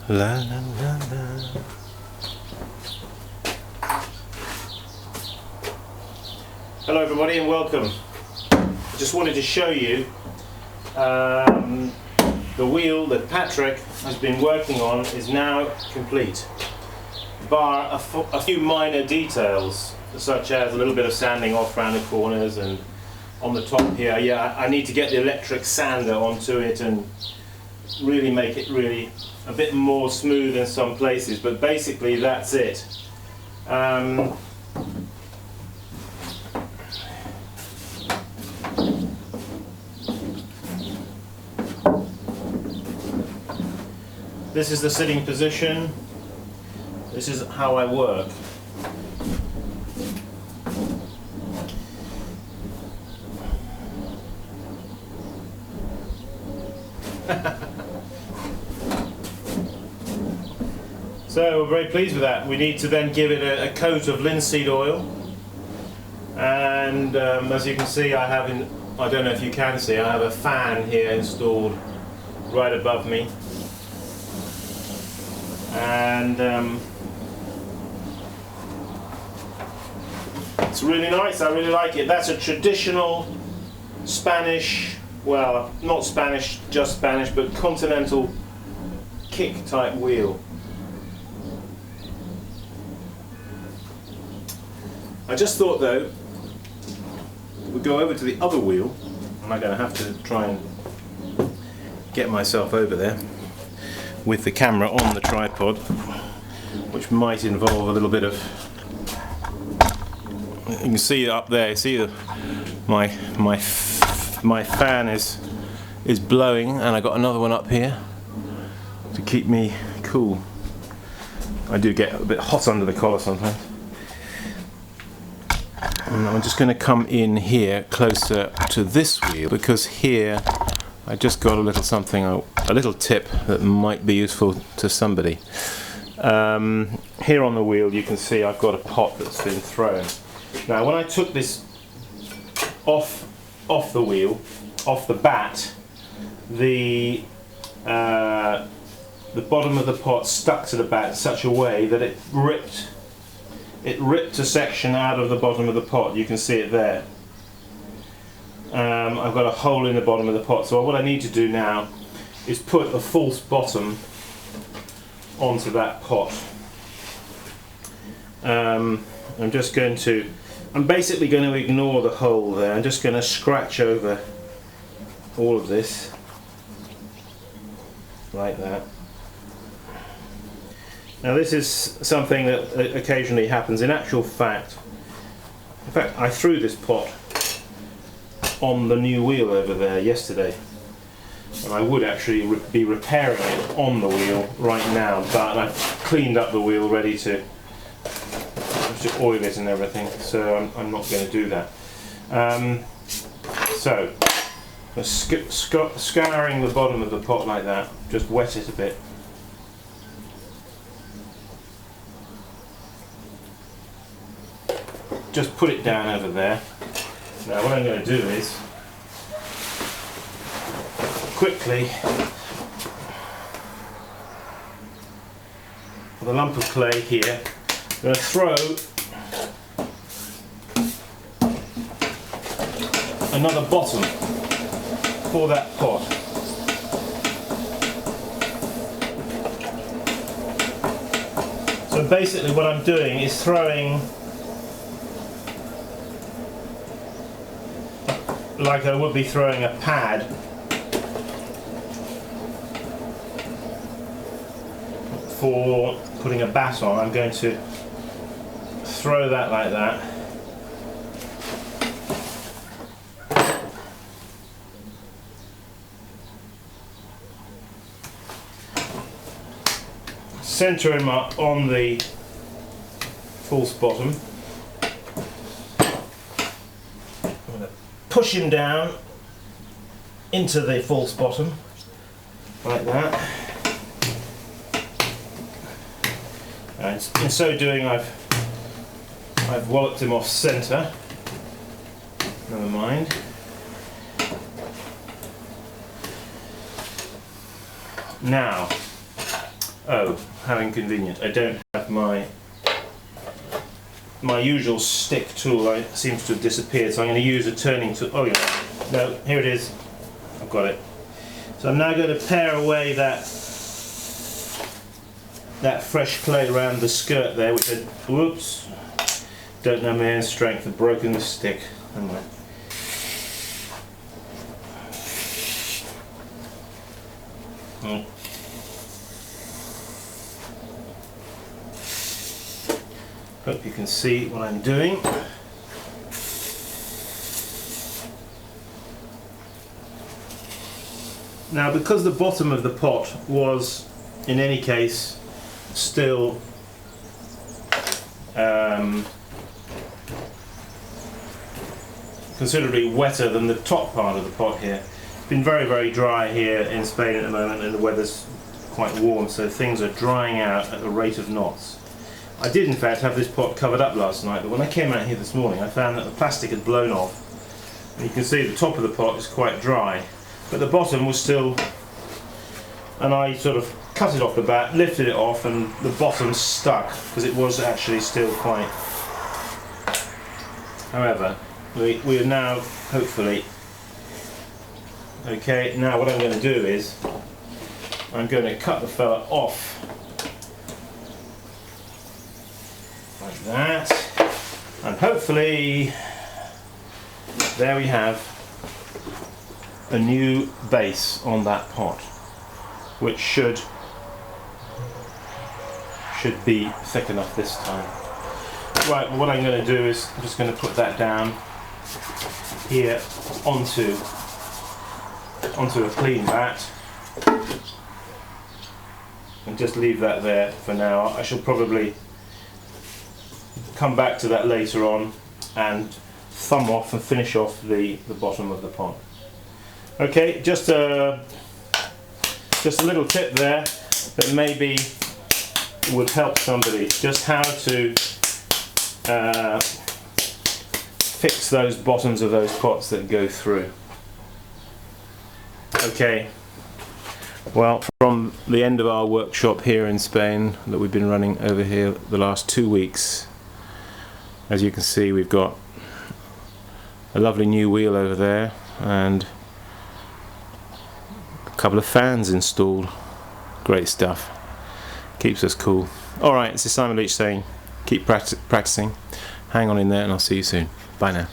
La la la la. Hello everybody and welcome. I just wanted to show you the wheel that Patrick has been working on is now complete, bar a few minor details such as a little bit of sanding off around the corners and on the top here. Yeah, I need to get the electric sander onto it and really make it really a bit more smooth in some places, but basically that's it. This is the sitting position. This is how I work. So we're very pleased with that. We need to then give it a coat of linseed oil, and as you can see, I don't know if you can see, I have a fan here installed right above me, and it's really nice. I really like it. That's a traditional Spanish, well, not Spanish, just Spanish, but continental kick type wheel. I just thought though, we'll go over to the other wheel, and I'm going to have to try and get myself over there with the camera on the tripod, which might involve a little bit of, you can see up there, see my fan is blowing, and I got another one up here to keep me cool. I do get a bit hot under the collar sometimes. And I'm just going to come in here closer to this wheel, because here I just got a little something, a little tip that might be useful to somebody. Here on the wheel you can see I've got a pot that's been thrown. Now when I took this off the wheel, off the bat, the bottom of the pot stuck to the bat in such a way that it ripped a section out of the bottom of the pot. You can see it there. I've got a hole in the bottom of the pot, so what I need to do now is put a false bottom onto that pot. I'm basically going to ignore the hole there. I'm just going to scratch over all of this like that. Now this is something that occasionally happens. In fact, I threw this pot on the new wheel over there yesterday, and I would actually be repairing it on the wheel right now, but I've cleaned up the wheel ready to oil it and everything, so I'm not going to do that. So scouring the bottom of the pot like that, just wet it a bit. Just put it down over there. Now what I'm going to do is quickly, with a lump of clay here, I'm going to throw another bottom for that pot. So basically what I'm doing is throwing, like I would be throwing a pad for putting a bat on. I'm going to throw that like that. Center him up on the false bottom. Push him down into the false bottom like that, and in so doing I've walloped him off centre. Never mind. Now Oh, how inconvenient. I don't have my usual stick tool. It seems to have disappeared, so I'm going to use a turning tool. Oh yeah, no, here it is. I've got it. So I'm now going to pare away that fresh clay around the skirt there, which I, whoops, don't know my own strength, I've broken the stick. Anyway. Oh. Hope you can see what I'm doing. Now, because the bottom of the pot was, in any case, still considerably wetter than the top part of the pot here. It's been very, very dry here in Spain at the moment, and the weather's quite warm, so things are drying out at a rate of knots. I did in fact have this pot covered up last night, but when I came out here this morning I found that the plastic had blown off, and you can see the top of the pot is quite dry, but the bottom was still, and I sort of cut it off the bat, lifted it off, and the bottom stuck because it was actually still quite. However, we are now hopefully okay. Now what I'm going to do is I'm going to cut the fella off like that, and hopefully there we have a new base on that pot, which should be thick enough this time. Right, well, what I'm going to do is I'm just going to put that down here onto a clean mat and just leave that there for now. I shall probably come back to that later on and thumb off and finish off the bottom of the pot. Okay, just a little tip there that maybe would help somebody, just how to fix those bottoms of those pots that go through. Okay, well, from the end of our workshop here in Spain that we've been running over here the last 2 weeks, as you can see, we've got a lovely new wheel over there and a couple of fans installed. Great stuff. Keeps us cool. Alright, this is Simon Leach saying keep practicing, hang on in there, and I'll see you soon. Bye now.